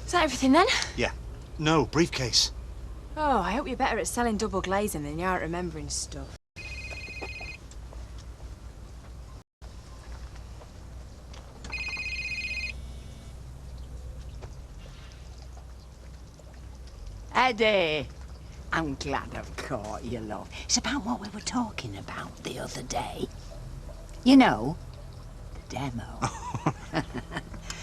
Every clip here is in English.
Is that everything then? Yeah. No, briefcase. Oh, I hope you're better at selling double glazing than you are at remembering stuff. Eddie, I'm glad I've caught you, love. It's about what we were talking about the other day. You know, the demo.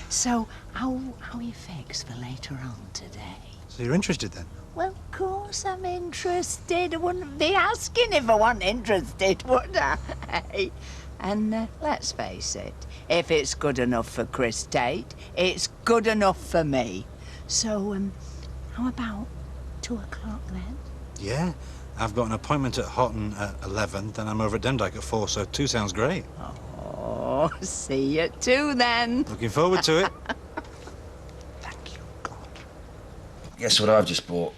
So, how are you fixed for later on today? So you're interested then? Well, of course I'm interested. I wouldn't be asking if I wasn't interested, would I? Hey? And let's face it, if it's good enough for Chris Tate, it's good enough for me. So, how about 2 o'clock then? Yeah. I've got an appointment at Houghton at 11, then I'm over at Demdike at 4, so 2 sounds great. Oh, see you at 2 then. Looking forward to it. Thank you, God. Guess what I've just bought?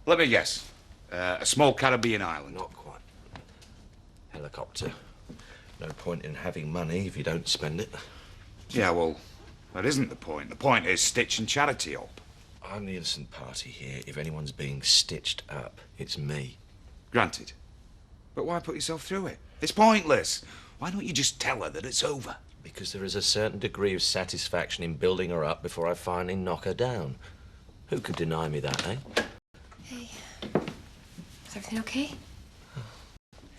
Let me guess. A small Caribbean island. Not quite. Helicopter. No point in having money if you don't spend it. Yeah, well, that isn't the point. The point is stitching charity up. I'm the innocent party here. If anyone's being stitched up, it's me. Granted. But why put yourself through it? It's pointless. Why don't you just tell her that it's over? Because there is a certain degree of satisfaction in building her up before I finally knock her down. Who could deny me that, eh? Hey. Is everything okay?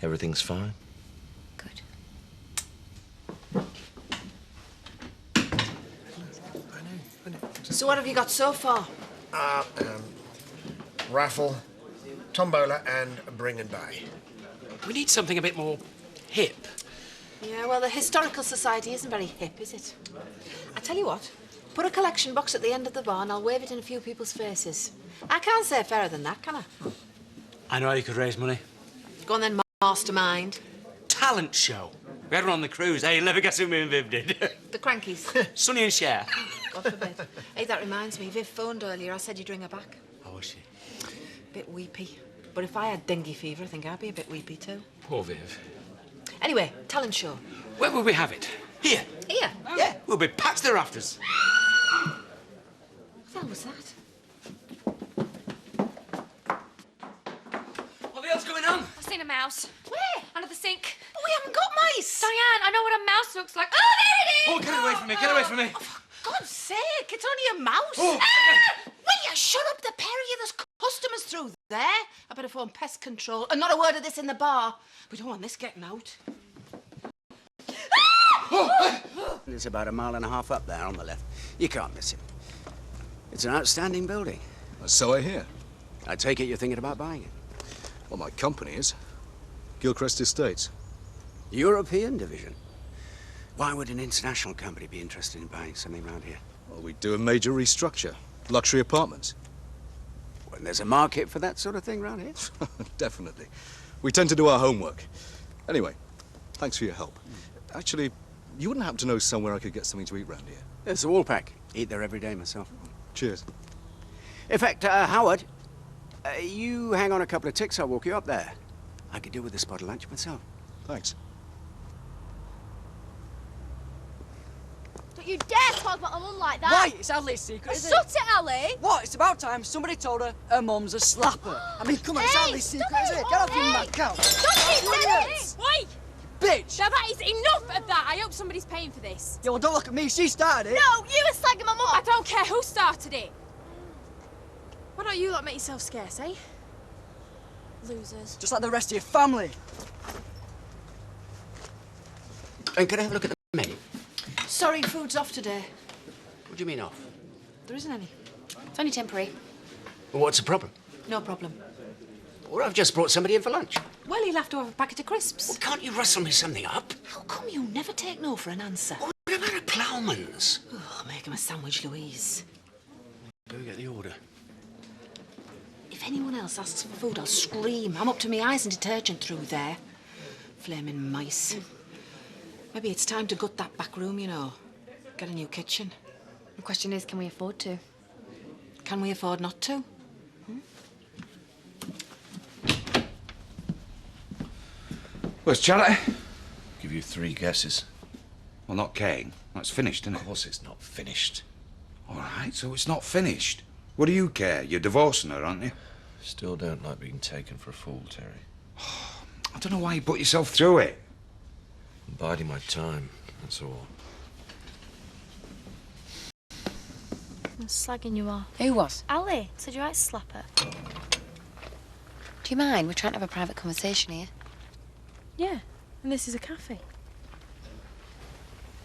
Everything's fine. Good. So what have you got so far? Raffle, tombola, and bring and buy. We need something a bit more hip. Yeah, well, the Historical Society isn't very hip, is it? I tell you what, put a collection box at the end of the bar and I'll wave it in a few people's faces. I can't say fairer than that, can I? I know how you could raise money. Go on then, mastermind. Talent show. We had one on the cruise, eh? You'll never guess who me and Viv did. The Crankies. Sonny and Cher. God forbid. Hey, that reminds me, Viv phoned earlier. I said you'd ring her back. How was she? Bit weepy. But if I had dengue fever, I think I'd be a bit weepy too. Poor Viv. Anyway, talent show. Where will we have it? Here. Here? Yeah, we'll be packed to the rafters. What the hell was that? What the hell's going on? I've seen a mouse. Where? Under the sink. Oh, we haven't got mice. Diane, I know what a mouse looks like. Oh, there it is! Oh, get away from me, get away from me. Oh, for God's sake, it's only a mouse. Oh. Will you shut up the pair of you? There's customers through there. I better phone pest control. And not a word of this in the bar. We don't want this getting out. It's about 1.5 miles up there on the left. You can't miss it. It's an outstanding building. So I hear. I take it you're thinking about buying it. Well, my company is. Gilchrist Estates. European division. Why would an international company be interested in buying something around here? Well, we do a major restructure. Luxury apartments. When there's a market for that sort of thing around here? Definitely. We tend to do our homework. Anyway, thanks for your help. Actually, you wouldn't happen to know somewhere I could get something to eat round here? It's a Wallpack. Eat there every day myself. Cheers. In fact, Howard, you hang on a couple of ticks, I'll walk you up there. I could do with a spot of lunch myself. Thanks. Don't you dare talk about my mum like that! Why? It's Ali's secret, isn't it? Shut it, Ali! What? It's about time somebody told her mum's a slapper. I mean, come on, it's Hey, Ali's secret, stop isn't it? it. Get off your Hey, mad cow. Stop it, Wait! Bitch! Now that is enough of that. I hope somebody's paying for this. Yeah, well, don't look at me. She started it. No, you were slagging my mum I off! don't care who started it. Why don't you lot make yourself scarce, eh? Losers. Just like the rest of your family. And can I have a look at the menu? Sorry, food's off today. What do you mean off? There isn't any. It's only temporary. Well, what's the problem? No problem. Well, I've just brought somebody in for lunch. Well, he'll have to have a packet of crisps. Well, can't you rustle me something up? How come you never take no for an answer? What about a ploughman's? Oh, make him a sandwich, Louise. Go get the order. If anyone else asks for food, I'll scream. I'm up to my eyes in detergent through there. Flaming mice. Maybe it's time to gut that back room, you know. Get a new kitchen. The question is, can we afford to? Can we afford not to? Where's Charity? Give you 3 guesses. Well, not Kane. That's finished, isn't Of it? course it's not finished. All right, so it's not finished. What do you care? You're divorcing her, aren't you? Still don't like being taken for a fool, Terry. I don't know why you put yourself through it. I'm biding my time, that's all. I'm slagging you off. Who was? Ali said you might slap her. Do you mind? We're trying to have a private conversation here. Yeah, and this is a cafe.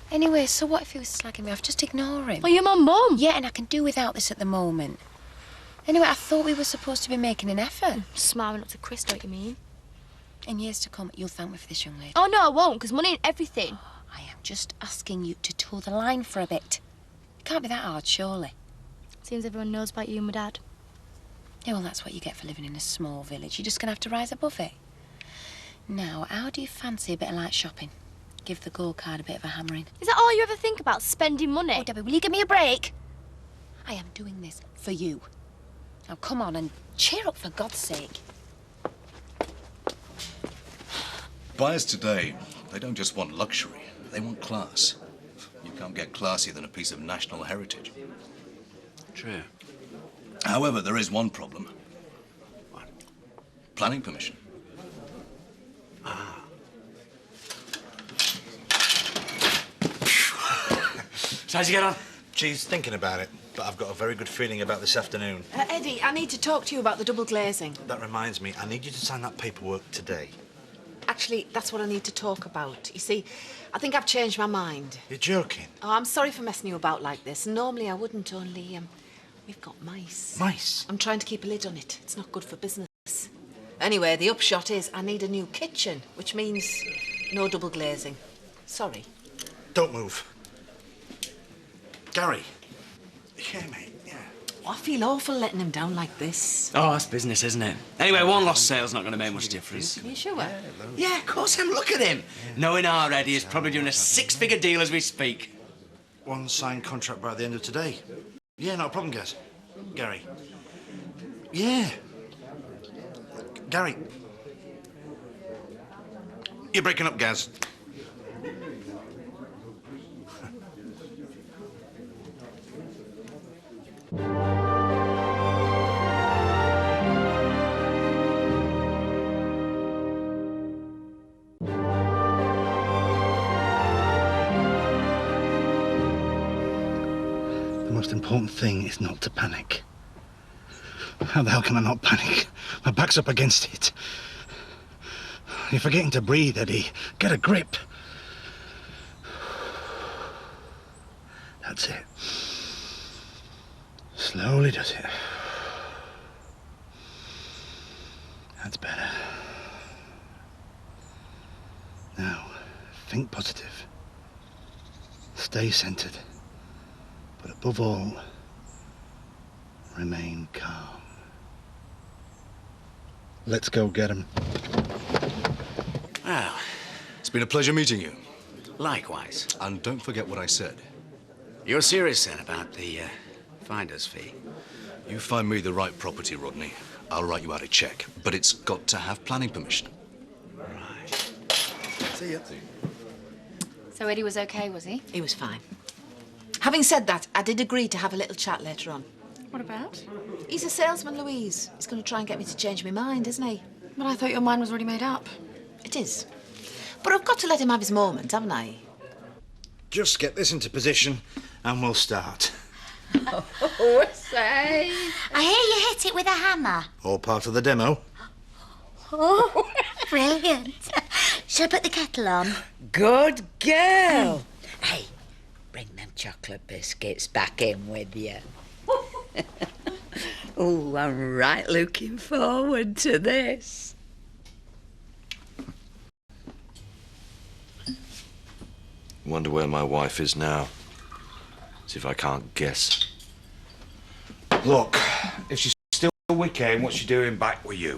Anyway, so what if he was slagging me off? Just ignore him. Well, you're my mum. Yeah, and I can do without this at the moment. Anyway, I thought we were supposed to be making an effort. Smiling up to Chris, don't you mean? In years to come, you'll thank me for this, young lady. Oh, no, I won't, because money ain't everything. I am just asking you to toe the line for a bit. It can't be that hard, surely. Seems everyone knows about you and my dad. Yeah, well, that's what you get for living in a small village. You're just going to have to rise above it. Now, how do you fancy a bit of light shopping? Give the go-card a bit of a hammering. Is that all you ever think about, spending money? Oh, Debbie, will you give me a break? I am doing this for you. Now, come on and cheer up, for God's sake. Buyers today, they don't just want luxury, they want class. You can't get classier than a piece of national heritage. True. However, there is one problem. What? Planning permission. Ah. So how'd you get on? She's thinking about it, but I've got a very good feeling about this afternoon. Eddie, I need to talk to you about the double glazing. That reminds me, I need you to sign that paperwork today. Actually, that's what I need to talk about. You see, I think I've changed my mind. You're joking? Oh, I'm sorry for messing you about like this. Normally I wouldn't, only, we've got mice. Mice? I'm trying to keep a lid on it. It's not good for business. Anyway, the upshot is I need a new kitchen, which means no double glazing. Sorry. Don't move. Gary. Yeah, mate, yeah. Oh, I feel awful letting him down like this. Oh, that's business, isn't it? Anyway, one lost sale's not going to make much difference. Are you sure? Yeah, of course I'm. Look at him. Knowing our Eddie is probably doing a six-figure deal as we speak. One signed contract by the end of today. Yeah, not a problem, guys. Gary. Yeah. Gary. You're breaking up, Gaz. The most important thing is not to panic. How the hell can I not panic? My back's up against it. You're forgetting to breathe, Eddie. Get a grip. That's it. Slowly does it. That's better. Now, think positive. Stay centered. But above all, remain calm. Let's go get him. Well, it's been a pleasure meeting you. Likewise. And don't forget what I said. You're serious, then, about the finder's fee? You find me the right property, Rodney, I'll write you out a check. But it's got to have planning permission. Right. See ya. So Eddie was okay, was he? He was fine. Having said that, I did agree to have a little chat later on. What about? He's a salesman, Louise. He's going to try and get me to change my mind, isn't he? But I thought your mind was already made up. It is. But I've got to let him have his moment, haven't I? Just get this into position and we'll start. Oh, say. I hear you hit it with a hammer. All part of the demo. Oh, brilliant. Shall I put the kettle on? Good girl. Hey, bring them chocolate biscuits back in with you. Oh, I'm right looking forward to this. Wonder where my wife is now. See if I can't guess. Look, if she's still with Kane, what's she doing back with you?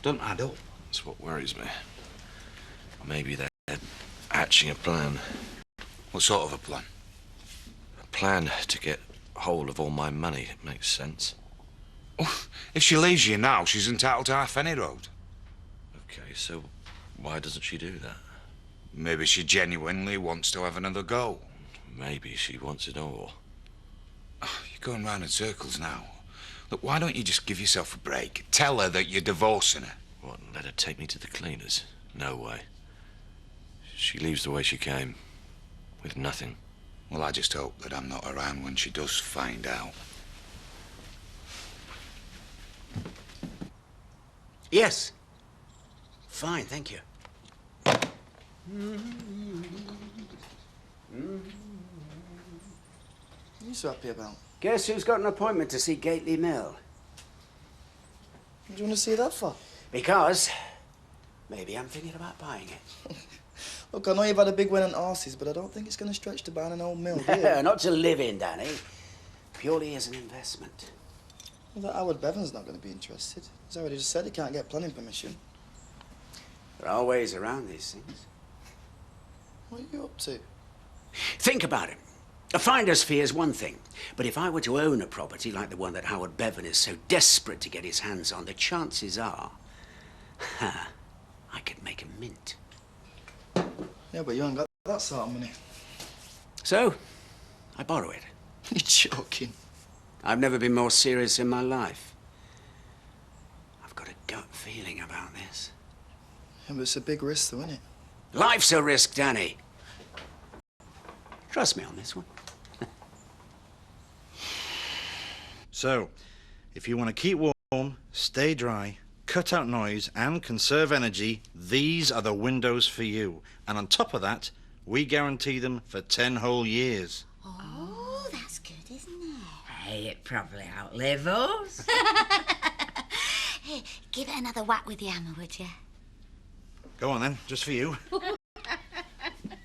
Don't add up. That's what worries me. Maybe they're hatching a plan. What sort of a plan? A plan to get hold of all my money. It makes sense. Oh, if she leaves you now, she's entitled to half any road. Okay, so why doesn't she do that? Maybe she genuinely wants to have another go. Maybe she wants it all. going round in circles now. Look, why don't you just give yourself a break? Tell her that you're divorcing her. What, and let her take me to the cleaners? No way. She leaves the way she came, with nothing. Well, I just hope that I'm not around when she does find out. Yes. Fine, thank you. What are you so happy about? Guess who's got an appointment to see Gately Mill? What do you want to see that for? Because maybe I'm thinking about buying it. Look, I know you've had a big win on horses, but I don't think it's going to stretch to buying an old mill, do you? Not to live in, Danny. Purely as an investment. Well, that Howard Bevan's not going to be interested. He's already just said he can't get planning permission. There are ways around these things. What are you up to? Think about it. A finder's fee is one thing, but if I were to own a property like the one that Howard Bevan is so desperate to get his hands on, the chances are, I could make a mint. Yeah, but you haven't got that sort of money. So, I borrow it. You're joking. I've never been more serious in my life. I've got a gut feeling about this. Yeah, but it's a big risk, though, isn't it? Life's a risk, Danny. Trust me on this one. So, if you want to keep warm, stay dry, cut out noise, and conserve energy, these are the windows for you. And on top of that, we guarantee them for 10 whole years. Oh, that's good, isn't it? Hey, it probably outlive us. Hey, give it another whack with the hammer, would you? Go on then, just for you.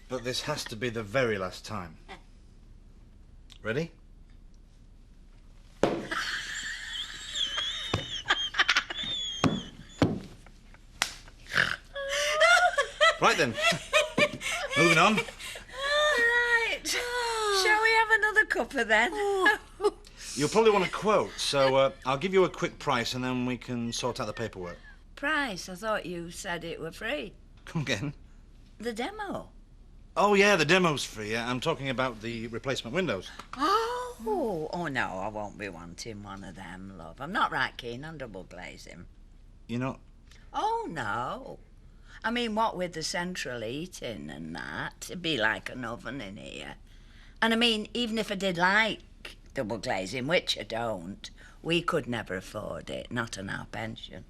But this has to be the very last time. Ready? Right then. Moving on. All right. Shall we have another cuppa then? You'll probably want a quote, so I'll give you a quick price and then we can sort out the paperwork. Price? I thought you said it were free. Come again? The demo. Oh, yeah, the demo's free. I'm talking about the replacement windows. Oh, no, I won't be wanting one of them, love. I'm not right keen on double glazing. You know... Oh, no. I mean, what with the central heating and that, it'd be like an oven in here. And I mean, even if I did like double glazing, which I don't, we could never afford it, not on our pension.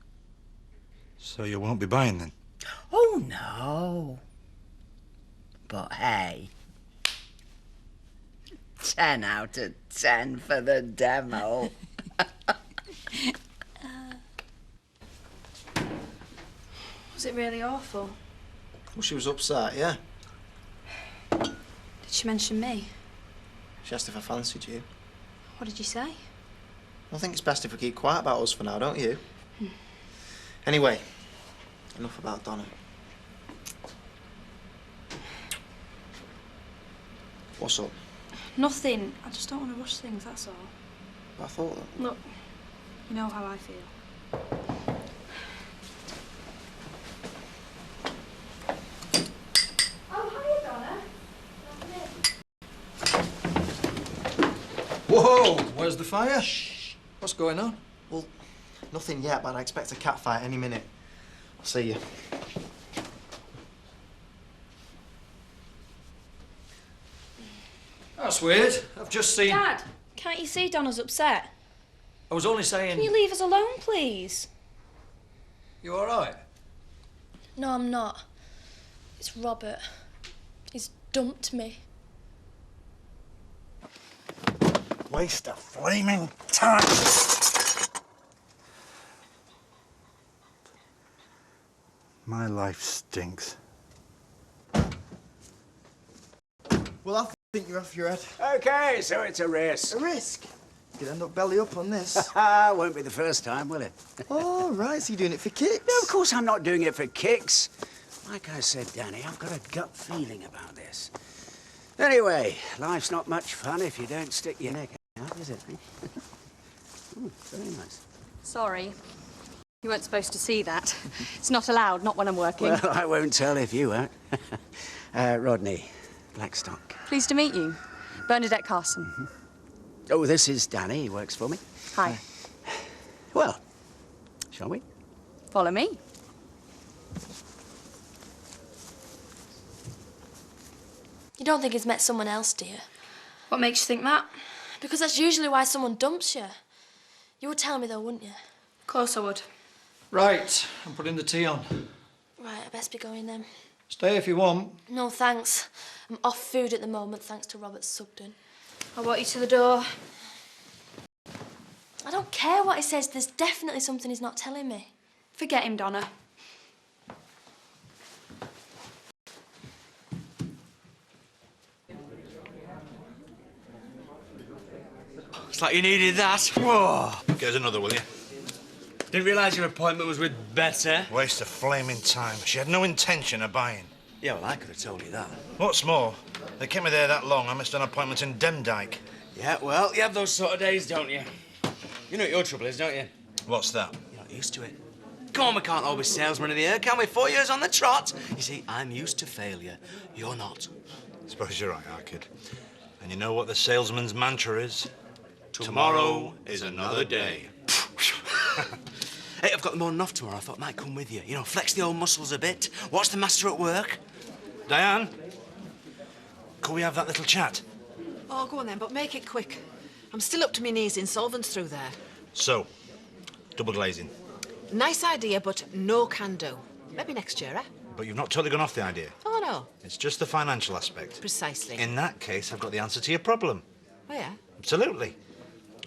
So you won't be buying then? Oh, no. But hey, 10 out of 10 for the demo. Was it really awful? Well, she was upset, yeah. Did she mention me? She asked if I fancied you. What did you say? I think it's best if we keep quiet about us for now, don't you? Anyway, enough about Donna. What's up? Nothing. I just don't want to rush things, that's all. I thought that. Look, you know how I feel. Oh, hiya, Donna. Whoa! Where's the fire? Shh. What's going on? Well, nothing yet, but I expect a cat fight any minute. I'll see you. That's weird. I've just seen... Dad, can't you see Donna's upset? I was only saying... Can you leave us alone, please? You all right? No, I'm not. It's Robert. He's dumped me. Waste of flaming time. My life stinks. Well, I think you're off your head. Okay, so it's a risk. A risk? You could end up belly up on this. Won't be the first time, will it? Oh, right, so you're doing it for kicks? No, of course I'm not doing it for kicks. Like I said, Danny, I've got a gut feeling about this. Anyway, life's not much fun if you don't stick your neck out, is it? Ooh, very nice. Sorry. You weren't supposed to see that. It's not allowed, not when I'm working. Well, I won't tell if you won't. Rodney, Blackstock. Pleased to meet you. Bernadette Carson. Oh, this is Danny. He works for me. Hi. Well, shall we? Follow me. You don't think he's met someone else, do you? What makes you think that? Because that's usually why someone dumps you. You would tell me though, wouldn't you? Of course I would. Right, I'm putting the tea on. Right, I best be going then. Stay if you want. No, thanks. I'm off food at the moment, thanks to Robert Sugden. I'll walk you to the door. I don't care what he says, there's definitely something he's not telling me. Forget him, Donna. It's like you needed that. Whoa. Get us another, will you? Didn't realise your appointment was with Better. Waste of flaming time. She had no intention of buying. Yeah, well, I could have told you that. What's more, they kept me there that long, I missed an appointment in Demdike. Yeah, well, you have those sort of days, don't you? You know what your trouble is, don't you? What's that? You're not used to it. Come on, we can't all be salesmen in here, can we? 4 years on the trot. You see, I'm used to failure. You're not. Suppose you're right, Arkid. And you know what the salesman's mantra is? Tomorrow is another day. Hey, I've got the morning off tomorrow. I thought I might come with you. You know, flex the old muscles a bit. Watch the master at work. Diane, could we have that little chat? Oh, go on then, but make it quick. I'm still up to my knees in solvents through there. So, double glazing. Nice idea, but no can do. Maybe next year, eh? But you've not totally gone off the idea. Oh, no. It's just the financial aspect. Precisely. In that case, I've got the answer to your problem. Oh, yeah? Absolutely.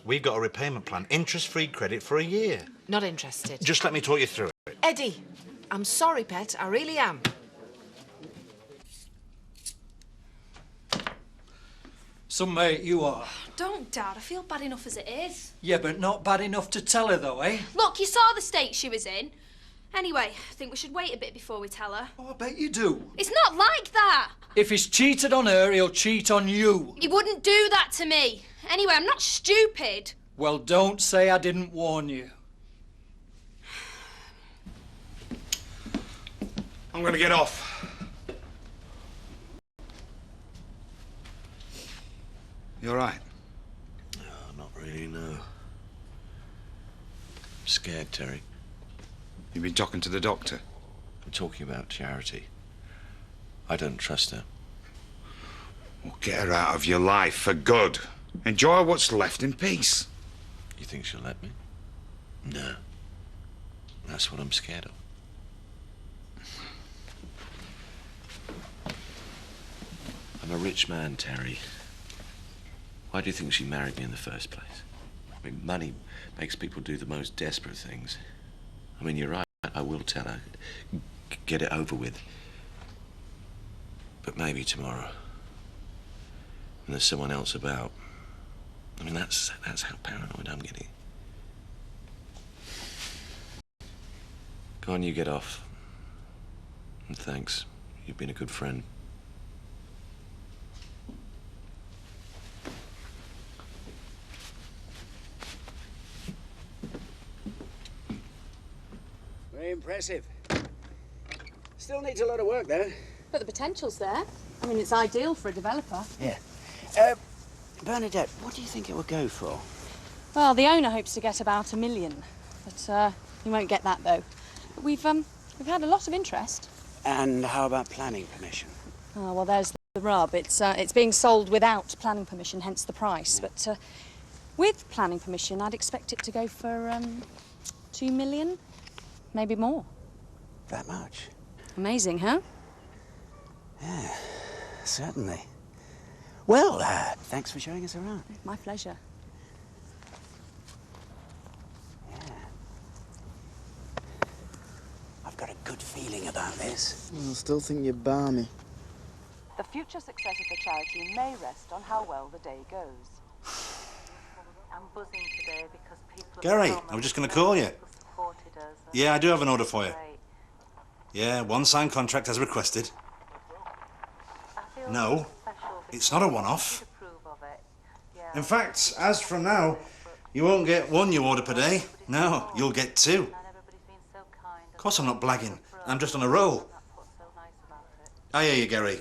We've got a repayment plan, interest-free credit for a year. Not interested. Just let me talk you through it. Eddie, I'm sorry, pet. I really am. Some mate you are. Don't, Dad. I feel bad enough as it is. Yeah, but not bad enough to tell her, though, eh? Look, you saw the state she was in. Anyway, I think we should wait a bit before we tell her. Oh, I bet you do. It's not like that. If he's cheated on her, he'll cheat on you. He wouldn't do that to me. Anyway, I'm not stupid. Well, don't say I didn't warn you. I'm gonna get off. You all right? Not really, no. I'm scared, Terry. You've been talking to the doctor? I'm talking about Charity. I don't trust her. Well, get her out of your life for good. Enjoy what's left in peace. You think she'll let me? No. That's what I'm scared of. I'm a rich man, Terry. Why do you think she married me in the first place? I mean, money makes people do the most desperate things. I mean, you're right, I will tell her. Get it over with. But maybe tomorrow, when there's someone else about. I mean, that's how paranoid I'm getting. Go on, you get off. And thanks. You've been a good friend. Very impressive. Still needs a lot of work, though. But the potential's there. I mean, it's ideal for a developer. Yeah. Bernadette, what do you think it will go for? Well, the owner hopes to get about $1 million, but he won't get that though. We've had a lot of interest. And how about planning permission? Oh, well, there's the rub. It's being sold without planning permission, hence the price. But with planning permission, I'd expect it to go for $2 million, maybe more. That much? Amazing, huh? Yeah, certainly. Well, thanks for showing us around. My pleasure. Yeah. I've got a good feeling about this. I still think you're balmy. The future success of the charity may rest on how well the day goes. I'm buzzing today because people... Gary, I was just going to call you. Yeah, I do have an order for you. Yeah, one signed contract as requested. No, it's not a one-off. In fact, as from now, you won't get one new order per day. No, you'll get 2. Of course I'm not blagging. I'm just on a roll. I hear you, Gary.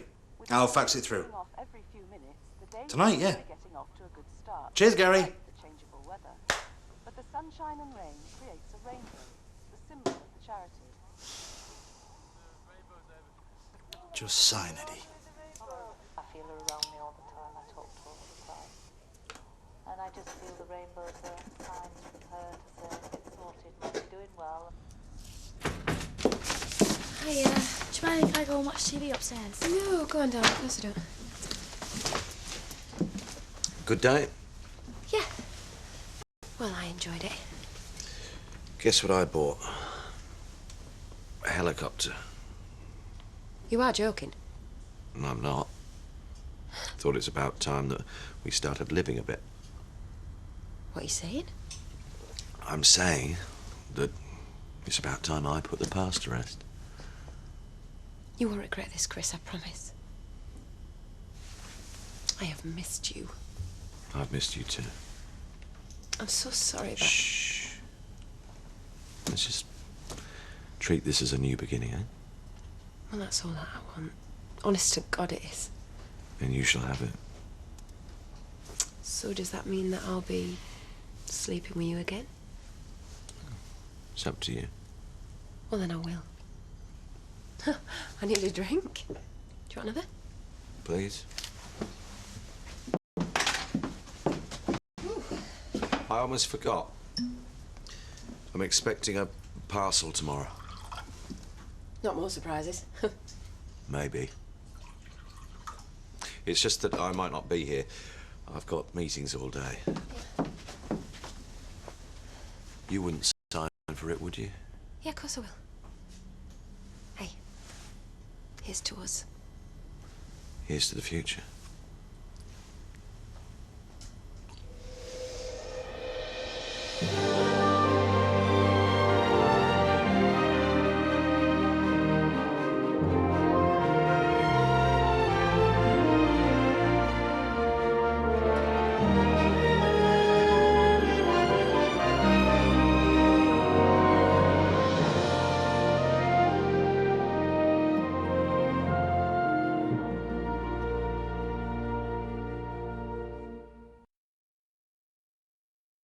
I'll fax it through. Every few minutes, the day Tonight, yeah. Getting off to a good start. Cheers, Gary. Despite the changeable weather. But the sunshine and rain creates a rainbow, the symbol of the charity. Just sign, Eddie. I feel her around me all the time. I talk to her all the time. And I just feel the rainbows are signs from her to say, it's sorted, Mum, you're doing well. Hey, do you mind if I go and watch TV upstairs? No, go on, darling. Of course I don't. Good day? Yeah. Well, I enjoyed it. Guess what I bought? A helicopter. You are joking. And I'm not. Thought it's about time that we started living a bit. What are you saying? I'm saying that it's about time I put the past to rest. You won't regret this, Chris, I promise. I have missed you. I've missed you too. I'm so sorry that... Shh. Let's just treat this as a new beginning, eh? Well, that's all that I want. Honest to God it is. And you shall have it. So does that mean that I'll be sleeping with you again? It's up to you. Well, then I will. I need a drink. Do you want another? Please. I almost forgot. I'm expecting a parcel tomorrow. Not more surprises. Maybe. It's just that I might not be here. I've got meetings all day. You wouldn't sign for it, would you? Yeah, of course I will. Hey, here's to us. Here's to the future.